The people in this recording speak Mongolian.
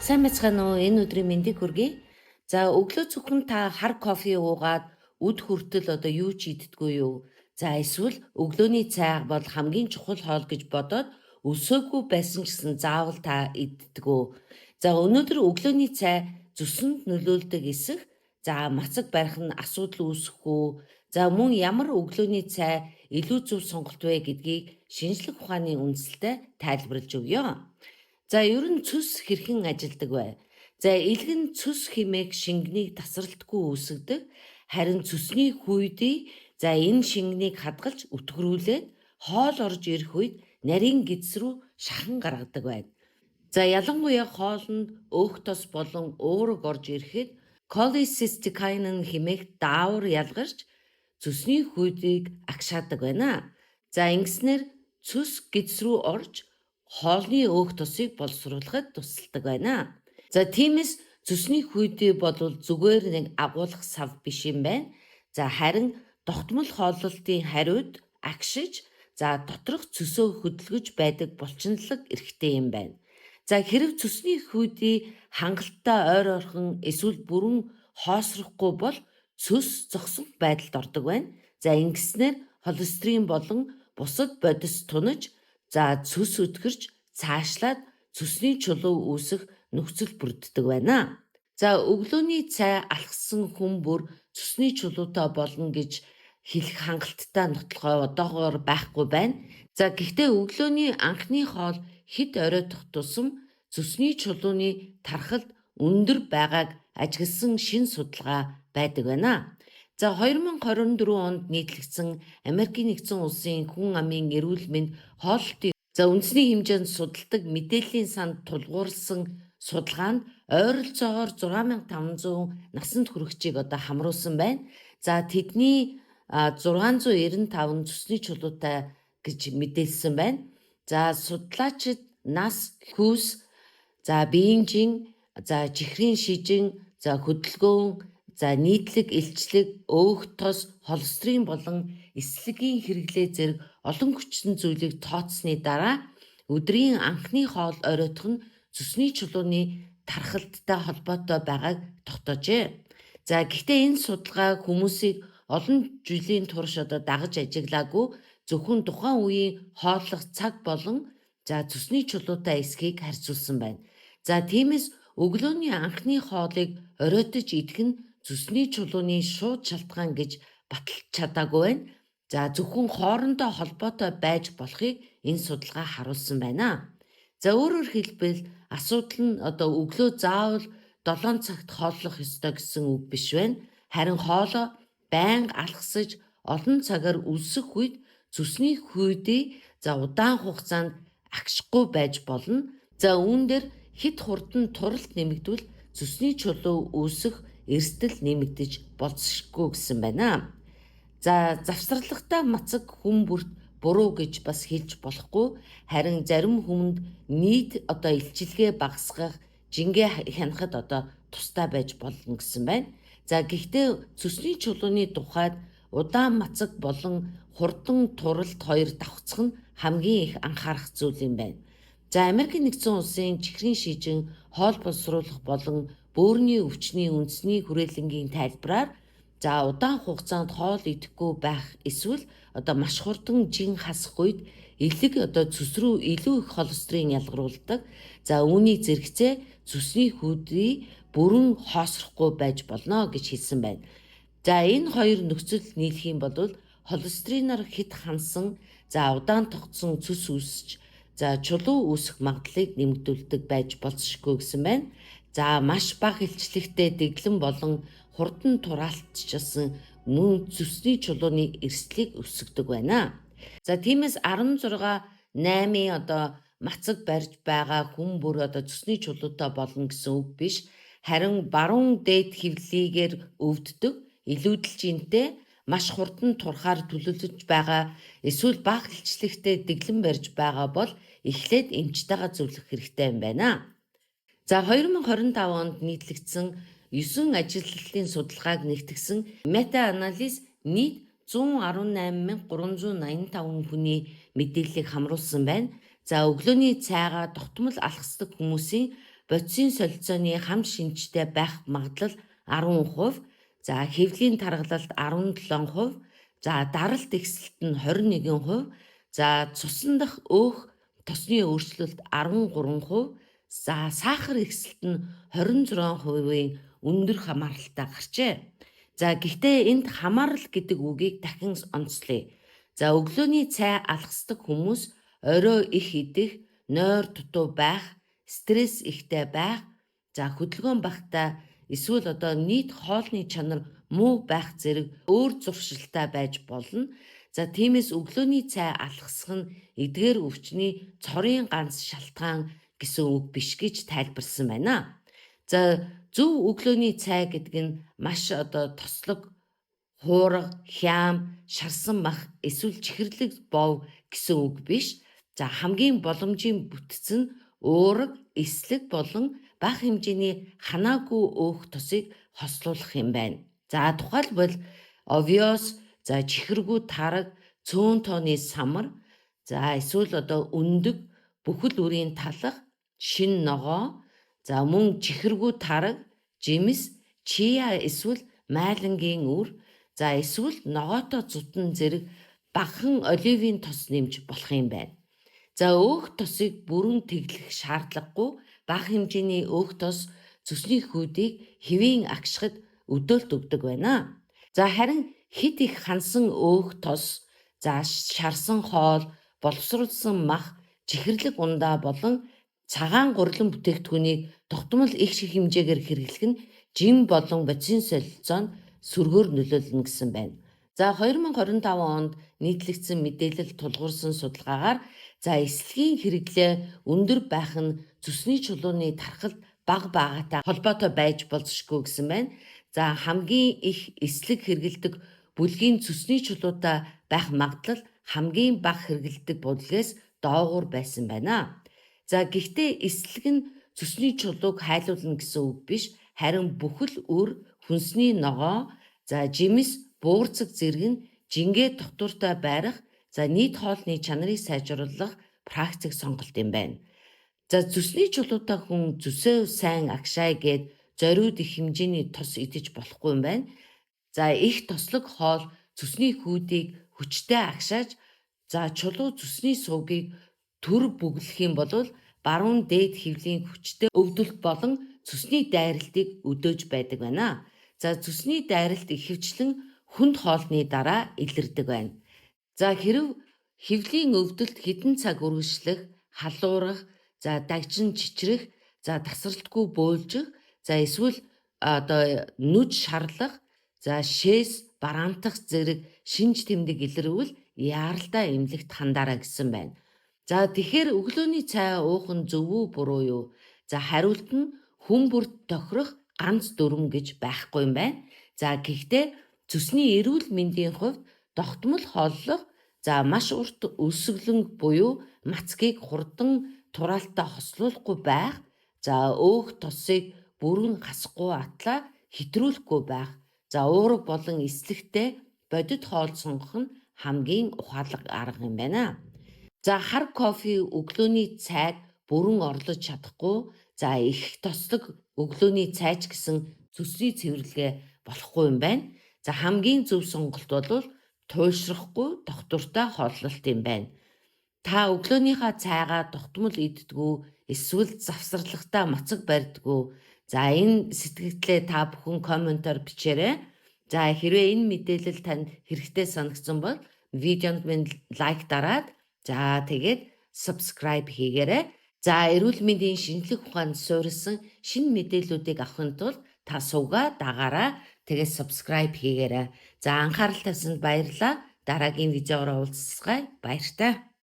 Сайн байцгаана уу? Энэ өдрийн мэндийг хүргэе. За өглөө зөвхөн та хар кофе уугаад үд хүртэл юу ч иддэггүй юу? За эсвэл өглөөний цай бол хамгийн чухал хоол гэж бодоод өсөөгүй байсан ч гэсэн заавал та иддэг үү? За өнөөдөр өглөөний цай зүсэнд нөлөөлдөг эсэх, за мацаг барих нь асуудал үүсэх үү? За мөн ямар өглөөний цай илүү зөв сонголт вэ гэдгийг шинжлэх ухааны үндсэлтэй тайлбарлаж өгье. За ер нь цөс хэрхэн ажилдаг вэ? За илгэн цөс хэмээх шингэнийг тасралтгүй үүсгдэг. Харин цөсний хүйдий энэ шингэнийг хадгалж өтгөрүүлээд хоол орж ирэх үед нарийн гидс рүү шахан гаргадаг байна. За ялангуяа хоолнд өөх тос болон уураг орж ирэхэд cholecystokinin хэмээх даавар ялгарч цөсний хүйдийг агшаадаг байна. За ингэснээр цөс гидс рүү орж хоолны өөх тосыг боловсруулахад тусалдаг байна. За тиймээс цөсний хүйдээ бол зүгээр нэг агуулах сав биш юм байна. За харин тогтмол хооллолтын хариуд агшиж, доторх цөсөө хөдөлгөж байдаг булчинлаг эрхтэй юм байна. За хэрэв цөсний хүйдий хангалттай ойр орхон эсвэл бүрэн хоосрохгүй бол цөс зогсон байдалд ордог байна. За ингэснээр холестерин болон бусад бодис тунаж цөс өдгөрч цаашлаад цөсний чулуу үүсэх нөхцөл бүрддэг байна. За өглөөний цай алхсан хүн бүр цөсний чулуутай болно гэж хэлэх хангалттай нотолгой одоогоор байхгүй байна. За гэхдээ өглөөний анхны хоол хэд оройтох тусам цөсний чулууны тархалд өндөр байгааг ажигласан шинэ судалгаа байдаг байна. За 2024 онд нийтлэгдсэн Америкийн нэгдсэн улсын хүн амын эрүүл мэнд хооллолтын үндэсний хэмжээнд судалдаг мэдээллийн санд тулгуурласан судалгаанд ойролцоогоор 6500 насанд хүрэгчийг хамруулсан байна. За тэдний 695 цөсний чулуутай гэж мэдээлсэн байна. За судлаачид нас, хүйс, биеинжин, чихрийн шижин, хөдөлгөөн, нийтлэг илчлэг, өөх тос, холестерин болон эслэгийн хэрэглээ зэрэг олон хүчтэй зүйлийг тооцсны дараа өдрийн анхны хоол оройтох нь цөсний чулууны тархалттай холбоотой байгааг тогтоожээ. За гэхдээ энэ судалгаа хүмүүсийг олон жилийн турш дагаж ажиглаагүй, зөвхөн тухайн үеийн хооллох цаг болон цөсний чулуутай эсхийг харьцуулсан байна. За тиймээс өглөөний анхны хоолыг оройтож идэх нь цөсний чулууны шууд шалтгаан гэж баталж чадаагүй байна. За зөвхөн хоорондоо холбоотой байж болохыг энэ судалгаа харуулсан байна. За өөрөөр хэлбэл асуудал нь өглөө заавал 7 цагт хооллох ёстой гэсэн үг биш байна. Харин хоолоо байнга алгасаж олон цагаар үлсэх үед цөсний хүйдий удаан хугацаанд агшихгүй байж болно. За үүн дээр хэд хурдан туралт нэмэгдвэл цөсний чулуу үүсэх эрсдэл нэмэгдэж болзошгүй гэсэн байна. За завсралгатай мацаг хүн бүрт буруу гэж бас хэлж болохгүй. Харин зарим хүнд нийт илчилгээ багасгах, жингээ хянахад тустай байж болно гэсэн байна. За гэхдээ цөсний чулууны тухайд удаан мацаг болон хурдан туралт хоёр давхцах нь хамгийн их анхаарах зүйл юм байна. За Америкийн нэгдсэн улсын чихрийн шижин хоол боловсруулах болон бөөрийн өвчний үндэсний хүрээлэнгийн тайлбараар удаан хугацаанд хоол идэхгүй байх эсвэл маш хурдан жин хасах үед элэг цөс рүү илүү их холестерин ялгаруулдаг. За үүний зэрэгцээ цөсний хүйдий бүрэн хоосрохгүй байж болно гэж хэлсэн байна. За энэ хоёр нөхцөл нийлэх юм бол холестеринаар хэд хансан удаан тогтсон цөс үүсч чулуу үүсэх магадлалыг нэмэгдүүлдэг байж болзошгүй гэсэн байна. За маш бага илчлэгтэй дэглэн болон хурдан тураалтчилсан мөн цөсний чулууны эрсдлийг өсгдөг байна. За тиймээс 16-8 мацаг барьж байгаа хүн бүр цөсний чулуутай болно гэсэн үг биш. Харин баруун дээд хэвлэлийгээр өвддөг, илүүдэлжинтэй, маш хурдан турхаар төлөвлөж байгаа эсвэл бага илчлэгтэй дэглэн барьж байгаа бол эхлээд эмчтэйгээ зөвлөх хэрэгтэй юм байна. За 2025 онд нийтлэгдсэн 9 ажилтнын судалгааг нэгтгэсэн мета-анализ нийт 118,385 хүний мэдээллийг хамруулсан байна. За өглөөний цайгаа тогтмол алхасдаг хүмүүсийн бодисын солилцооны хам шинжтэй байх магадлал 10%, за хэвлийн тархалалт 17%, за даралт ихсэлт нь 21%, за цусан дахь өөх тосны өөрчлөлт 13%, за сахар ихсэлт нь 26%-ийн өндөр хамааралтай гарчээ. За гэхдээ энд хамаарал гэдэг үгийг дахин онцлоё. За өглөөний цай алхасдаг хүмүүс орой их идэх, нойр дутуу байх, стресс ихтэй байх, за хөдөлгөөн багтаа эсвэл нийт хоолны чанар муу байх зэрэг өөр зуршилтай байж болно. За тиймээс өглөөний цай алхасах нь эдгээр өвчний цорын ганц шалтгаан гэсэн үг биш гэж тайлбарласан байна. За зөв өглөөний цай гэдэг нь маш тослог, хуурга, хям, шарсан мах эсвэл чихэрлэг бов гэсэн үг биш. За хамгийн боломжийн бүтц нь уурга, эслэг болон бага хэмжээний ханаагүй өөх тосыг хослуулах юм байна. За тухайлбал овёс, за чихэргүй тараг, цөөн тооны самар, за эсвэл өндөг, бүхэл үрийн талах, шин ногоо, за мөн чихэргүй тараг, жимс, чиа эсвэл майлангийн үр, за эсвэл ногоотой зутан зэрэг багахан оливын тос нэмж болох юм байна. За өөх тосыг бүрэн тэглэх шаардлагагүй бага хэмжээний өөх тос зүсний хүүдийг хэвийн агшихад өдөөлт өгдөг байна. За харин хит их хансан өөх тос, за шарсан хоол, боловсруулсан мах, чихэрлэг ундаа болон цагаан гурилан бүтээгдэхүүнийг тогтмол их шиг хэмжээгээр хэрэглэх нь жим болон бодисын солилцоонд сөргөөр нөлөөлнө гэсэн байна. За 2025 онд нийтлэгдсэн мэдээлэл тулгуурсан судалгаагаар за эслэгийн хэрэглээ өндөр байх нь зүсний чулууны тархалт бага байгаатай холбоотой байж болзошгүй гэсэн байна. За хамгийн их эслэг хэрэгэлдэг бүлгийн зүсний чулуутай байх магадлал хамгийн бага хэрэгэлдэг бүлгээс доогуур байсан байна. За гэхдээ эслэг нь зүсний чулууг хайлуулна гэсэн үг биш, харин бүхэл үр, хүнсний ногоо, за жимс, буурцаг зэрэг нь жингээ дотууртай байрах, за нийт хоолны чанарыг сайжруулах практик сонголт юм байна. За зүсний чулуутай хүн зүсээ сайн агшаая гэд зориуд их хэмжээний тос идэж болохгүй юм байна. За их тослог хоол зүсний хүүдийг хүчтэй агшааж, за чулуу зүсний сувгийг төр бүглэх юм бол баруун дээд хэвлийн хүчтэй өвдөлт болон зүсний дайралтыг өдөөж байдаг байна. За зүсний дайралт ихэвчлэн хүнд хоолны дараа илэрдэг байна. За хэрэв хэвлийн өвдөлт хэдэн цаг үргэлжлэх, халуурах, за дагжин чичрэх, за тасралтгүй бөөлжих, за эсвэл нүд шарлах, за шээс бараантах зэрэг шинж тэмдэг илэрвэл яаралтай эмнэлэгт хандаарай гэсэн байна. За тэгэхээр өглөөний цай уух нь зөв үү буруу юу? За хариулт нь хүн бүрт тохирох ганц дүрм гэж байхгүй юм байна. За гэхдээ зүсний эрүүл мэндийн хувьд тогтмол хооллох, за маш урт өсөглөн буюу мацгийг хурдан тураалтаа хослуулахгүй байх, за өөх тосыг бүрэн хасахгүй атлаа хэтрүүлэхгүй байх, за уурга болон эслэгтэй бодит хоол сонгох нь хамгийн ухаалаг арга юм байна. За хар кофе өглөөний цайд бүрэн орлож чадахгүй, за их тослог өглөөний цайч гэсэн зүсний цэвэрлэгээ болохгүй юм байна. За хамгийн зөв сонголт бол туйлшрахгүй доктортой хооллолт юм байна. Та өглөөнийхөө цайгаа тогтмол иддэггүй, эсвэл завсарлагатай мацаг барьдаггүй. За энэ сэтгэлдээ та бүхэн комментоор бичээрэй. За хэрвээ энэ мэдээлэл танд хэрэгтэй санагдсан бол видеонд минь лайк дараад, за тэгээд subscribe хийгээрэй. За эрүүл мэндийн шинжлэх ухаанд суурилсан шинэ мэдээллүүдийг авахын тулд та сувгаа дагаараа, тэгээд subscribe хийгээрэй. За анхаарал тавьсанд баярлалаа. Дараагийн видеогоор уулзцгаая. Баяртай.